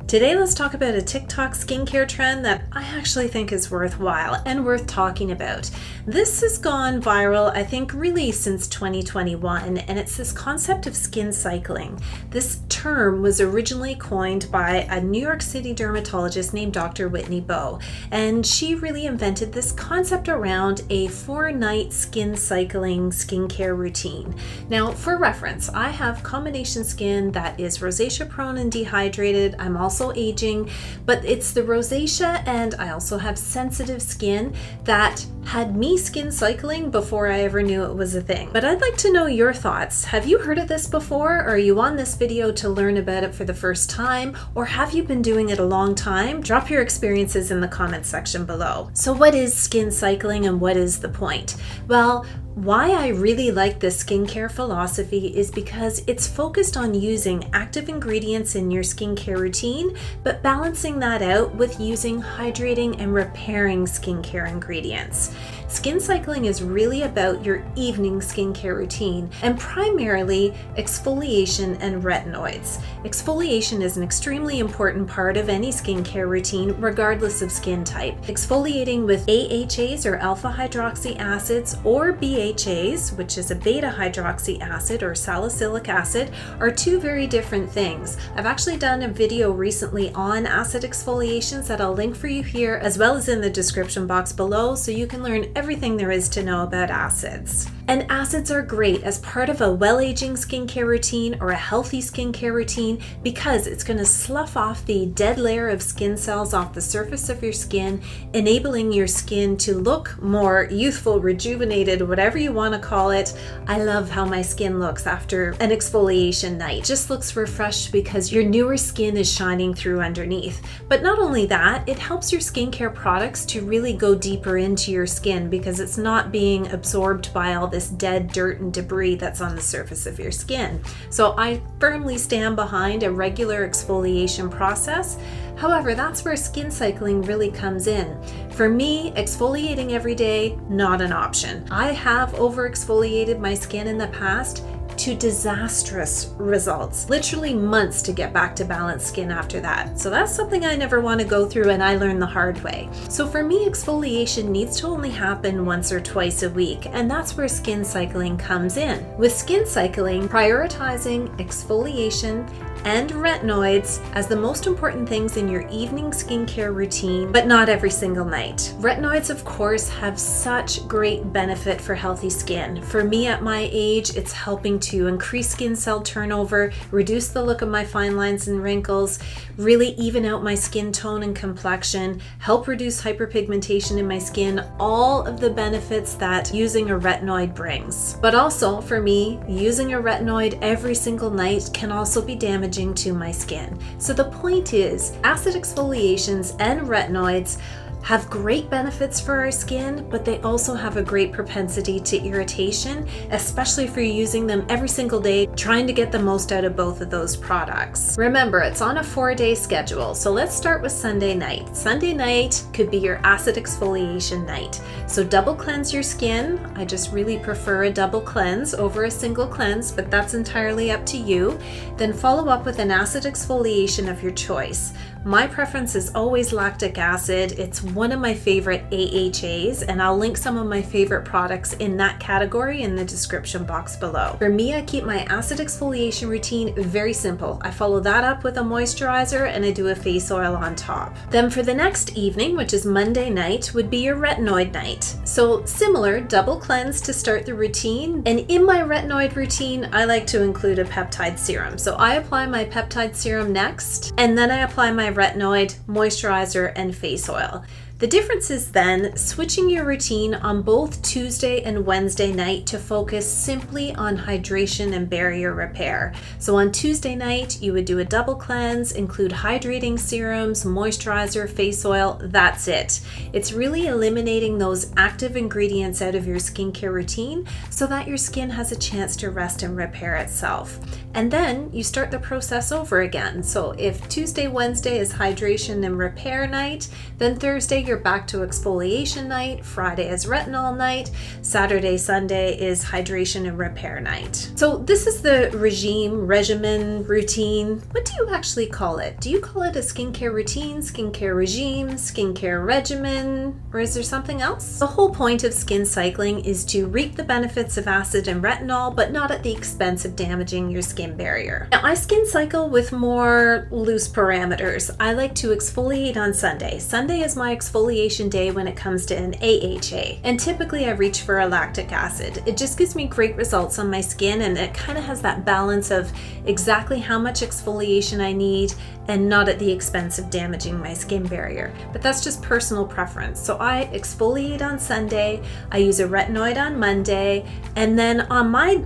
Today let's talk about a TikTok skincare trend that I actually think is worthwhile and worth talking about. This has gone viral, I think, really since 2021, and it's this concept of skin cycling. This term was originally coined by a New York City dermatologist named Dr. Whitney Bowe, and she really invented this concept around a 4-night skin cycling skincare routine. Now, for reference, I have combination skin that is rosacea prone and dehydrated. I'm also aging, but it's the rosacea, and I also have sensitive skin that had me skin cycling before I ever knew it was a thing. But I'd like to know your thoughts. Have you heard of this before? Or are you on this video to learn about it for the first time? Or have you been doing it a long time? Drop your experiences in the comments section below. So what is skin cycling and what is the point? Well, why I really like this skincare philosophy is because it's focused on using active ingredients in your skincare routine, but balancing that out with using hydrating and repairing skincare ingredients. Skin cycling is really about your evening skincare routine and primarily exfoliation and retinoids. Exfoliation is an extremely important part of any skincare routine, regardless of skin type. Exfoliating with AHAs or alpha hydroxy acids or BHAs, which is a beta hydroxy acid or salicylic acid, are two very different things. I've actually done a video recently on acid exfoliations that I'll link for you here, as well as in the description box below, so you can learn everything there is to know about acids. And acids are great as part of a well-aging skincare routine or a healthy skincare routine because it's going to slough off the dead layer of skin cells off the surface of your skin, enabling your skin to look more youthful, rejuvenated, whatever you want to call it. I love how my skin looks after an exfoliation night. It just looks refreshed because your newer skin is shining through underneath. But not only that, it helps your skincare products to really go deeper into your skin because it's not being absorbed by all this dead dirt and debris that's on the surface of your skin. So I firmly stand behind a regular exfoliation process. However, that's where skin cycling really comes in. For me, exfoliating every day, not an option. I have over exfoliated my skin in the past to disastrous results. Literally months to get back to balanced skin after that. So that's something I never want to go through, and I learned the hard way. So for me, exfoliation needs to only happen once or twice a week, and that's where skin cycling comes in. With skin cycling, prioritizing exfoliation and retinoids as the most important things in your evening skincare routine, but not every single night. Retinoids, of course, have such great benefit for healthy skin. For me at my age, it's helping to increase skin cell turnover, reduce the look of my fine lines and wrinkles, really even out my skin tone and complexion, help reduce hyperpigmentation in my skin, all of the benefits that using a retinoid brings. But also for me, using a retinoid every single night can also be damaging to my skin. So the point is, acid exfoliations and retinoids have great benefits for our skin, but they also have a great propensity to irritation, especially if you're using them every single day, trying to get the most out of both of those products. Remember, it's on a 4-day schedule, so let's start with Sunday night. Sunday night could be your acid exfoliation night. So double cleanse your skin. I just really prefer a double cleanse over a single cleanse, but that's entirely up to you. Then follow up with an acid exfoliation of your choice. My preference is always lactic acid. It's one of my favorite AHAs, and I'll link some of my favorite products in that category in the description box below. For me, I keep my acid exfoliation routine very simple. I follow that up with a moisturizer and I do a face oil on top. Then for the next evening, which is Monday night, would be your retinoid night. So similar, double cleanse to start the routine. And in my retinoid routine, I like to include a peptide serum. So I apply my peptide serum next, and then I apply my retinoid, moisturizer, and face oil. The difference is then switching your routine on both Tuesday and Wednesday night to focus simply on hydration and barrier repair. So on Tuesday night, you would do a double cleanse, include hydrating serums, moisturizer, face oil, that's it. It's really eliminating those active ingredients out of your skincare routine so that your skin has a chance to rest and repair itself. And then you start the process over again. So if Tuesday, Wednesday is hydration and repair night, then Thursday you're back to exfoliation night. Friday is retinol night. Saturday, Sunday is hydration and repair night. So this is the regimen, routine. What do you actually call it? Do you call it a skincare routine, skincare regime, skincare regimen, or is there something else? The whole point of skin cycling is to reap the benefits of acid and retinol, but not at the expense of damaging your skin barrier. Now, I skin cycle with more loose parameters. I like to exfoliate on Sunday. Sunday is my exfoliation day when it comes to an AHA, and typically I reach for a lactic acid. It just gives me great results on my skin, and it kind of has that balance of exactly how much exfoliation I need and not at the expense of damaging my skin barrier. But that's just personal preference. So I exfoliate on Sunday, I use a retinoid on Monday, and then on my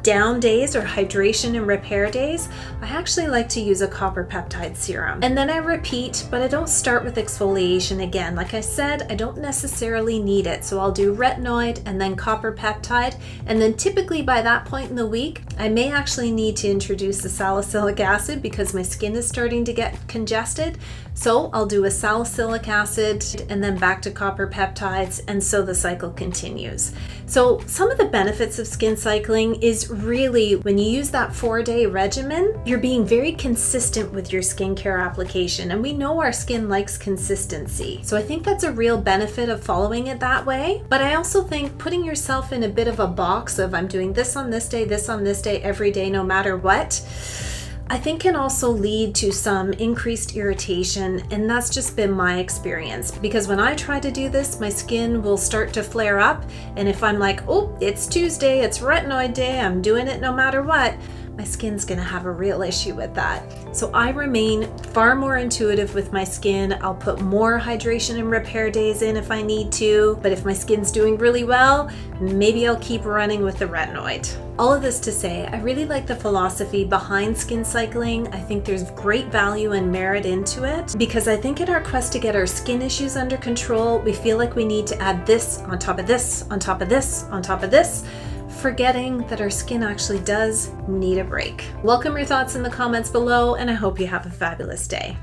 down days or hydration and repair days, I actually like to use a copper peptide serum. And then I repeat, but I don't start with exfoliation again. Like I said, I don't necessarily need it. So I'll do retinoid and then copper peptide. And then typically by that point in the week, I may actually need to introduce the salicylic acid because my skin is starting to get congested. So I'll do a salicylic acid and then back to copper peptides, and so the cycle continues. So some of the benefits of skin cycling is really when you use that 4-day regimen, you're being very consistent with your skincare application, and we know our skin likes consistency. So I think that's a real benefit of following it that way. But I also think putting yourself in a bit of a box of I'm doing this on this day, every day, no matter what, I think can also lead to some increased irritation, and that's just been my experience. Because when I try to do this, my skin will start to flare up, and if I'm like, oh, it's Tuesday, it's retinoid day, I'm doing it no matter what, my skin's gonna have a real issue with that. So I remain far more intuitive with my skin. I'll put more hydration and repair days in if I need to, but if my skin's doing really well, maybe I'll keep running with the retinoid. All of this to say, I really like the philosophy behind skin cycling. I think there's great value and merit into it, because I think in our quest to get our skin issues under control, we feel like we need to add this on top of this, on top of this, on top of this, forgetting that our skin actually does need a break. Welcome your thoughts in the comments below, and I hope you have a fabulous day.